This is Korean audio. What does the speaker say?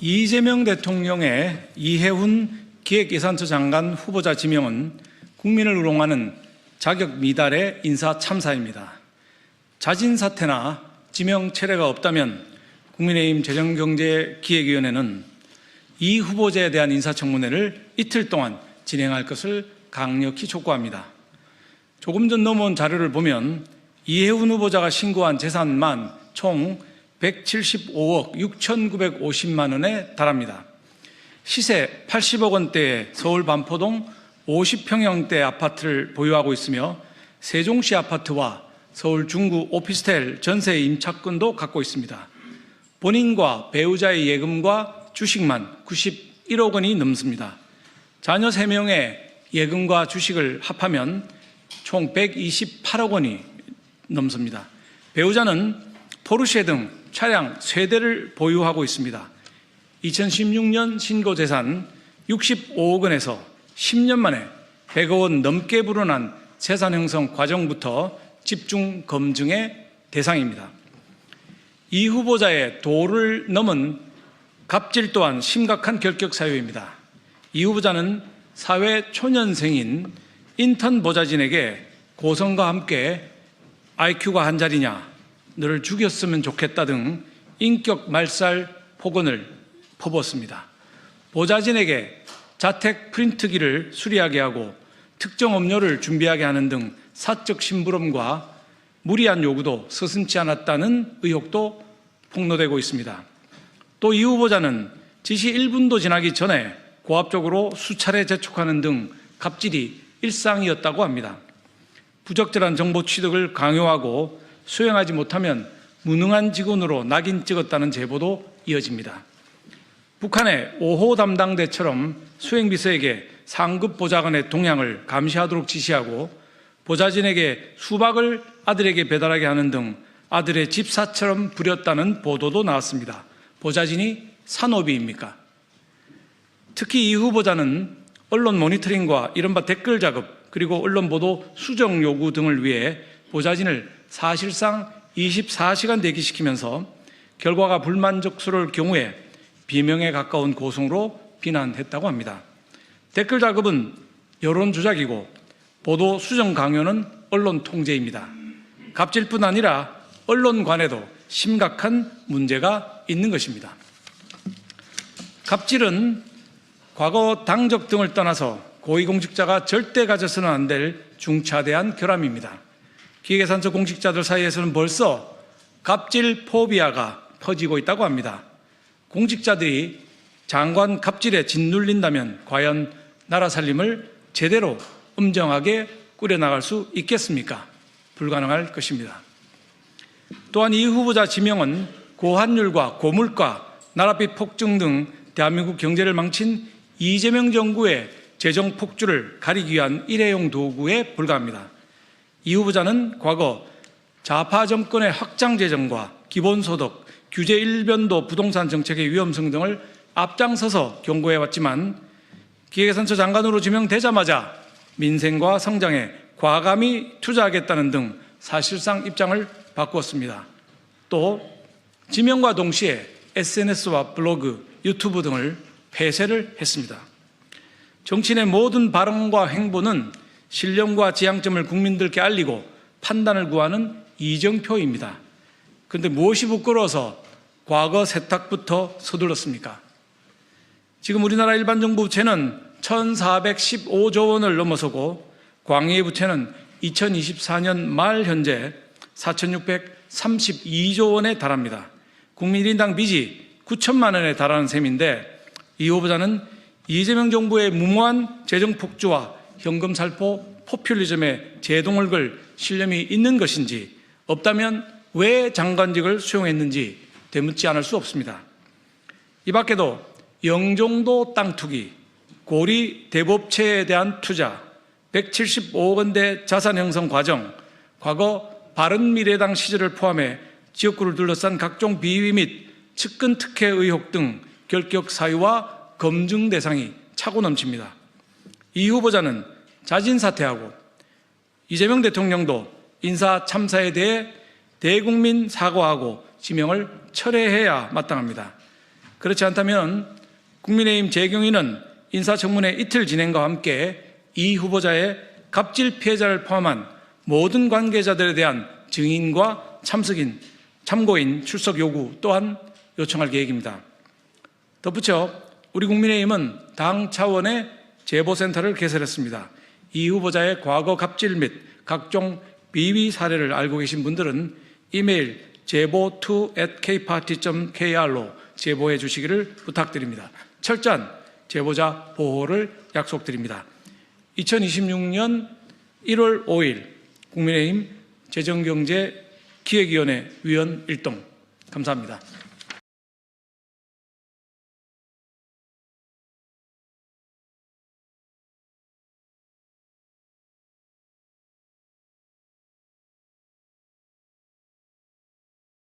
이재명 대통령의 이해훈 기획예산처 장관 후보자 지명은 국민을 우롱하는 자격 미달의 인사 참사입니다. 자진 사퇴나 지명 철회가 없다면 국민의힘 재정경제기획위원회는 이 후보자에 대한 인사청문회를 이틀 동안 진행할 것을 강력히 촉구합니다. 조금 전 넘어온 자료를 보면 이해훈 후보자가 신고한 재산만 총 175억 6,950만 원에 달합니다. 시세 80억 원대의 서울 반포동 50평형대 아파트를 보유하고 있으며 세종시 아파트와 서울 중구 오피스텔 전세 임차권도 갖고 있습니다. 본인과 배우자의 예금과 주식만 91억 원이 넘습니다. 자녀 3명의 예금과 주식을 합하면 총 128억 원이 넘습니다. 배우자는 포르쉐 등 차량 3대를 보유하고 있습니다. 2016년 신고재산 65억 원에서 10년 만에 100억 원 넘게 불어난 재산 형성 과정부터 집중 검증의 대상입니다. 이 후보자의 도를 넘은 갑질 또한 심각한 결격 사유입니다. 이 후보자는 사회 초년생인 인턴 보좌진에게 고성과 함께 IQ가 한 자리냐, 너를 죽였으면 좋겠다 등 인격 말살 폭언을 퍼부었습니다. 보좌진에게 자택 프린트기를 수리하게 하고 특정 음료를 준비하게 하는 등 사적 심부름과 무리한 요구도 서슴지 않았다는 의혹도 폭로되고 있습니다. 또 이 후보자는 지시 1분도 지나기 전에 고압적으로 수차례 재촉하는 등 갑질이 일상이었다고 합니다. 부적절한 정보 취득을 강요하고 수행하지 못하면 무능한 직원으로 낙인 찍었다는 제보도 이어집니다. 북한의 5호 담당대처럼 수행비서에게 상급 보좌관의 동향을 감시하도록 지시하고 보좌진에게 수박을 아들에게 배달하게 하는 등 아들의 집사처럼 부렸다는 보도도 나왔습니다. 보좌진이 산호비입니까? 특히 이 후보자는 언론 모니터링과 이른바 댓글 작업 그리고 언론 보도 수정 요구 등을 위해 보좌진을 사실상 24시간 대기시키면서 결과가 불만족스러울 경우에 비명에 가까운 고성으로 비난했다고 합니다. 댓글 작업은 여론 조작이고 보도 수정 강요는 언론 통제입니다. 갑질뿐 아니라 언론관에도 심각한 문제가 있는 것입니다. 갑질은 과거 당적 등을 떠나서 고위공직자가 절대 가져서는 안 될 중차대한 결함입니다. 기획예산처 공직자들 사이에서는 벌써 갑질 포비아가 퍼지고 있다고 합니다. 공직자들이 장관 갑질에 짓눌린다면 과연 나라 살림을 제대로 엄정하게 꾸려나갈 수 있겠습니까? 불가능할 것입니다. 또한 이 후보자 지명은 고환율과 고물가, 나라빚 폭증 등 대한민국 경제를 망친 이재명 정부의 재정 폭주를 가리기 위한 일회용 도구에 불과합니다. 이 후보자는 과거 좌파 정권의 확장 재정과 기본소득, 규제 일변도 부동산 정책의 위험성 등을 앞장서서 경고해왔지만 기획예산처 장관으로 지명되자마자 민생과 성장에 과감히 투자하겠다는 등 사실상 입장을 바꾸었습니다. 또 지명과 동시에 SNS와 블로그, 유튜브 등을 폐쇄를 했습니다. 정치인의 모든 발언과 행보는 신념과 지향점을 국민들께 알리고 판단을 구하는 이정표입니다. 그런데 무엇이 부끄러워서 과거 세탁부터 서둘렀습니까? 지금 우리나라 일반 정부 부채는 1,415조 원을 넘어서고 광의의 부채는 2024년 말 현재 4,632조 원에 달합니다. 국민 1인당 빚이 9천만 원에 달하는 셈인데 이 후보자는 이재명 정부의 무모한 재정 폭주와 현금 살포 포퓰리즘에 제동을 걸 신념이 있는 것인지 없다면 왜 장관직을 수용했는지 되묻지 않을 수 없습니다. 이 밖에도 영종도 땅 투기, 고리 대법체에 대한 투자, 175억 원대 자산 형성 과정, 과거 바른미래당 시절을 포함해 지역구를 둘러싼 각종 비위 및 측근 특혜 의혹 등 결격 사유와 검증 대상이 차고 넘칩니다. 이 후보자는 자진 사퇴하고 이재명 대통령도 인사 참사에 대해 대국민 사과하고 지명을 철회해야 마땅합니다. 그렇지 않다면 국민의힘 재경위는 인사청문회 이틀 진행과 함께 이 후보자의 갑질 피해자를 포함한 모든 관계자들에 대한 증인과 참고인 출석 요구 또한 요청할 계획입니다. 덧붙여 우리 국민의힘은 당 차원의 제보센터를 개설했습니다. 이 후보자의 과거 갑질 및 각종 비위 사례를 알고 계신 분들은 이메일 제보2@kparty.kr로 제보해 주시기를 부탁드립니다. 철저한 제보자 보호를 약속드립니다. 2026년 1월 5일 국민의힘 재정경제기획위원회 위원 일동 감사합니다.